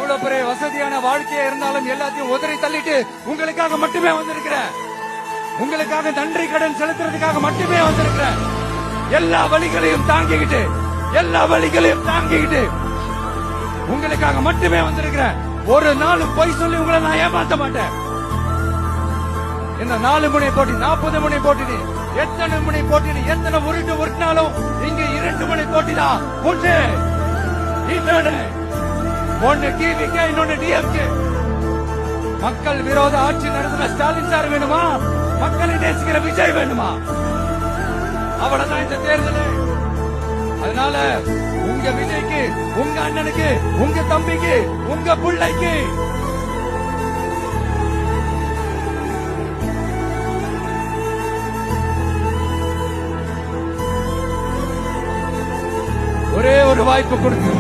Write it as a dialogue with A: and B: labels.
A: எவ்வளவு பெரிய வசதியான வாழ்க்கையா இருந்தாலும் எல்லாத்தையும் உதறி தள்ளிட்டு உங்களுக்காக மட்டுமே வந்திருக்கிறேன். உங்களுக்காக நன்றி கடன் செலுத்துறதுக்காக மட்டுமே வந்திருக்கிறேன். எல்லா வழிகளையும் தாங்கிக்கிட்டு உங்களுக்காக மட்டுமே வந்திருக்கிறேன். ஒரு நாள் பொய் சொல்லி உங்களை நான் ஏமாத்த மாட்டேன். என்ன 4 முனை போட்டி 40 முனை போட்டி எத்தனை முனை போட்டி எத்தனை உருட்டினாலும் இங்க 2 முனை போட்டி தான். ஒன்னு டிவிக்கு இன்னொன்னு டிஎம்கே. மக்கள் விரோத ஆட்சி நடத்துற ஸ்டாலின் சார் வேணுமா, மக்களை நேசிக்கிற விஜய் வேணுமா? அவ்வளவுதான் இந்த தேர்தல். அதனால உங்க விஜய்க்கு, உங்க அண்ணனுக்கு, உங்க தம்பிக்கு, உங்க பிள்ளைக்கு ஒரே ஒரு வாய்ப்பு கொடுங்க.